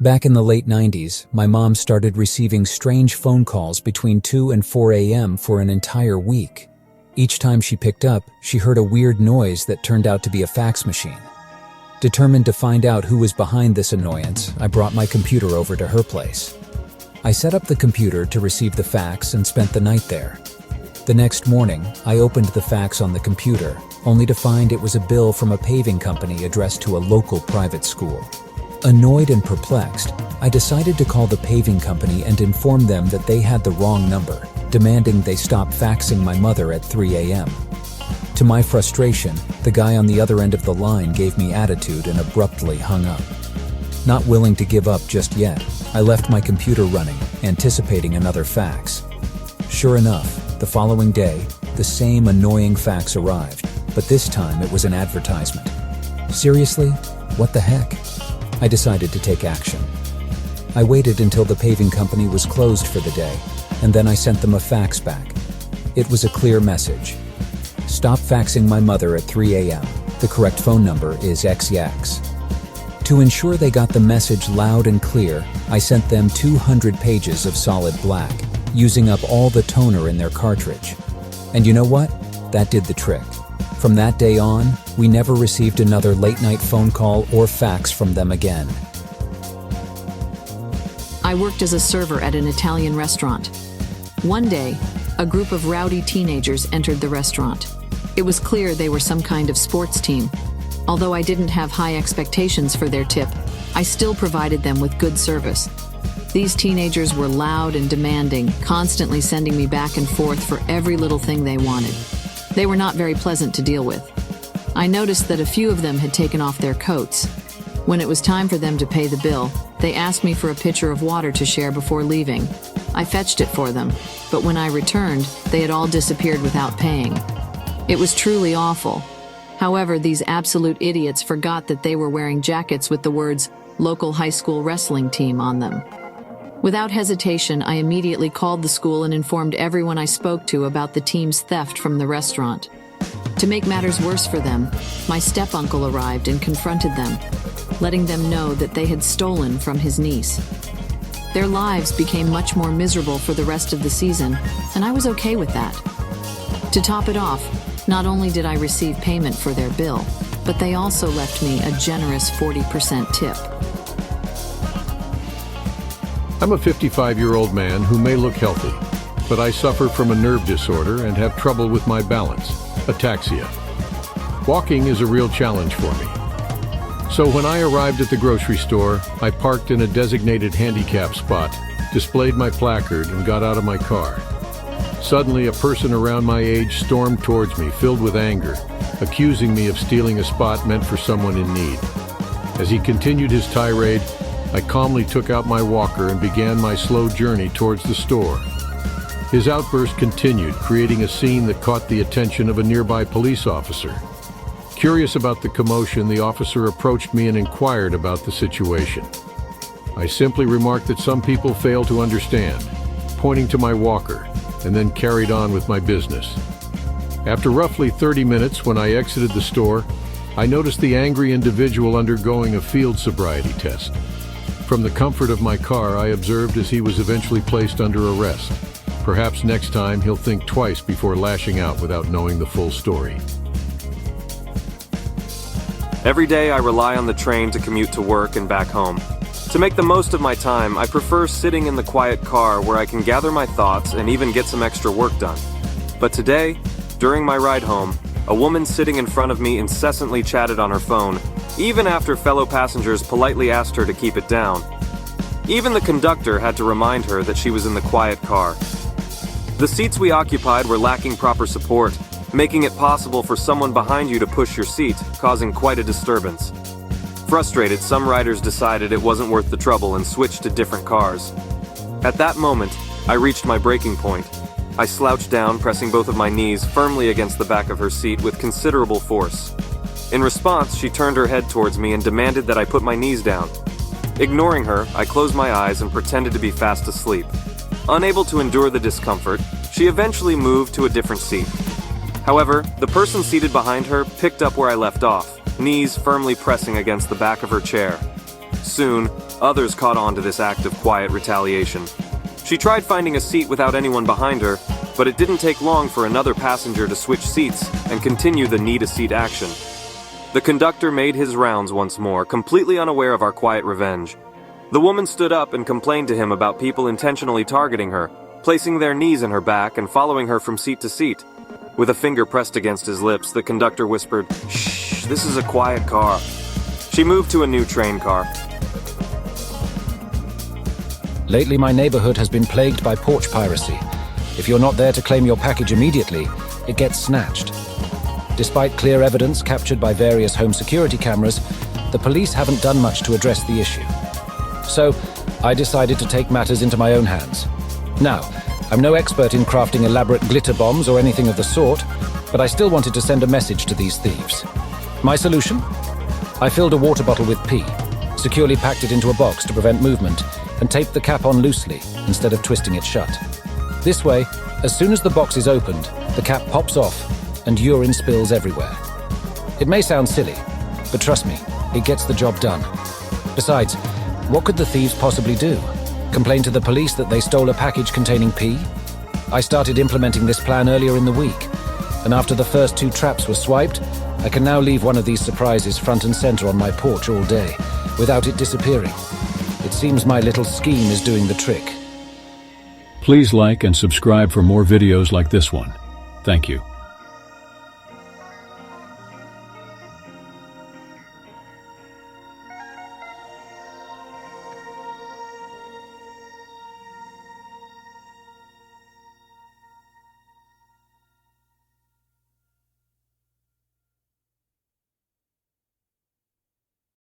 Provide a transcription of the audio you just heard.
Back in the late 90s, my mom started receiving strange phone calls between 2 and 4 a.m. for an entire week. Each time she picked up, she heard a weird noise that turned out to be a fax machine. Determined to find out who was behind this annoyance, I brought my computer over to her place. I set up the computer to receive the fax and spent the night there. The next morning, I opened the fax on the computer, only to find it was a bill from a paving company addressed to a local private school. Annoyed and perplexed, I decided to call the paving company and inform them that they had the wrong number, demanding they stop faxing my mother at 3 a.m. To my frustration, the guy on the other end of the line gave me attitude and abruptly hung up. Not willing to give up just yet, I left my computer running, anticipating another fax. Sure enough, the following day, the same annoying fax arrived, but this time it was an advertisement. Seriously? What the heck? I decided to take action. I waited until the paving company was closed for the day, and then I sent them a fax back. It was a clear message. Stop faxing my mother at 3 a.m. The correct phone number is XYX. To ensure they got the message loud and clear, I sent them 200 pages of solid black, using up all the toner in their cartridge. And you know what? That did the trick. From that day on, we never received another late-night phone call or fax from them again. I worked as a server at an Italian restaurant. One day, a group of rowdy teenagers entered the restaurant. It was clear they were some kind of sports team. Although I didn't have high expectations for their tip, I still provided them with good service. These teenagers were loud and demanding, constantly sending me back and forth for every little thing they wanted. They were not very pleasant to deal with. I noticed that a few of them had taken off their coats. When it was time for them to pay the bill, they asked me for a pitcher of water to share before leaving. I fetched it for them, but when I returned, they had all disappeared without paying. It was truly awful. However, these absolute idiots forgot that they were wearing jackets with the words "local high school wrestling team" on them. Without hesitation, I immediately called the school and informed everyone I spoke to about the team's theft from the restaurant. To make matters worse for them, my step-uncle arrived and confronted them, letting them know that they had stolen from his niece. Their lives became much more miserable for the rest of the season, and I was okay with that. To top it off, not only did I receive payment for their bill, but they also left me a generous 40% tip. I'm a 55-year-old man who may look healthy, but I suffer from a nerve disorder and have trouble with my balance, ataxia. Walking is a real challenge for me. So when I arrived at the grocery store, I parked in a designated handicap spot, displayed my placard, and got out of my car. Suddenly, a person around my age stormed towards me, filled with anger, accusing me of stealing a spot meant for someone in need. As he continued his tirade, I calmly took out my walker and began my slow journey towards the store. His outburst continued, creating a scene that caught the attention of a nearby police officer. Curious about the commotion, the officer approached me and inquired about the situation. I simply remarked that some people fail to understand, pointing to my walker, and then carried on with my business. After roughly 30 minutes, when I exited the store, I noticed the angry individual undergoing a field sobriety test. From the comfort of my car, I observed as he was eventually placed under arrest. Perhaps next time he'll think twice before lashing out without knowing the full story. Every day I rely on the train to commute to work and back home. To make the most of my time, I prefer sitting in the quiet car where I can gather my thoughts and even get some extra work done. But today, during my ride home, a woman sitting in front of me incessantly chatted on her phone, even after fellow passengers politely asked her to keep it down. Even the conductor had to remind her that she was in the quiet car. The seats we occupied were lacking proper support, making it possible for someone behind you to push your seat, causing quite a disturbance. Frustrated, some riders decided it wasn't worth the trouble and switched to different cars. At that moment, I reached my breaking point. I slouched down, pressing both of my knees firmly against the back of her seat with considerable force. In response, she turned her head towards me and demanded that I put my knees down. Ignoring her, I closed my eyes and pretended to be fast asleep. Unable to endure the discomfort, she eventually moved to a different seat. However, the person seated behind her picked up where I left off, knees firmly pressing against the back of her chair. Soon, others caught on to this act of quiet retaliation. She tried finding a seat without anyone behind her, but it didn't take long for another passenger to switch seats and continue the need-a-seat action. The conductor made his rounds once more, completely unaware of our quiet revenge. The woman stood up and complained to him about people intentionally targeting her, placing their knees in her back and following her from seat to seat. With a finger pressed against his lips, the conductor whispered, "Shh, this is a quiet car." She moved to a new train car. Lately, my neighborhood has been plagued by porch piracy. If you're not there to claim your package immediately, it gets snatched. Despite clear evidence captured by various home security cameras, the police haven't done much to address the issue. So, I decided to take matters into my own hands. Now, I'm no expert in crafting elaborate glitter bombs or anything of the sort, but I still wanted to send a message to these thieves. My solution? I filled a water bottle with pee, securely packed it into a box to prevent movement, and taped the cap on loosely instead of twisting it shut. This way, as soon as the box is opened, the cap pops off and urine spills everywhere. It may sound silly, but trust me, it gets the job done. Besides, what could the thieves possibly do? Complain to the police that they stole a package containing pee? I started implementing this plan earlier in the week, and after the first 2 traps were swiped, I can now leave one of these surprises front and center on my porch all day, without it disappearing. It seems my little scheme is doing the trick. Please like and subscribe for more videos like this one. Thank you.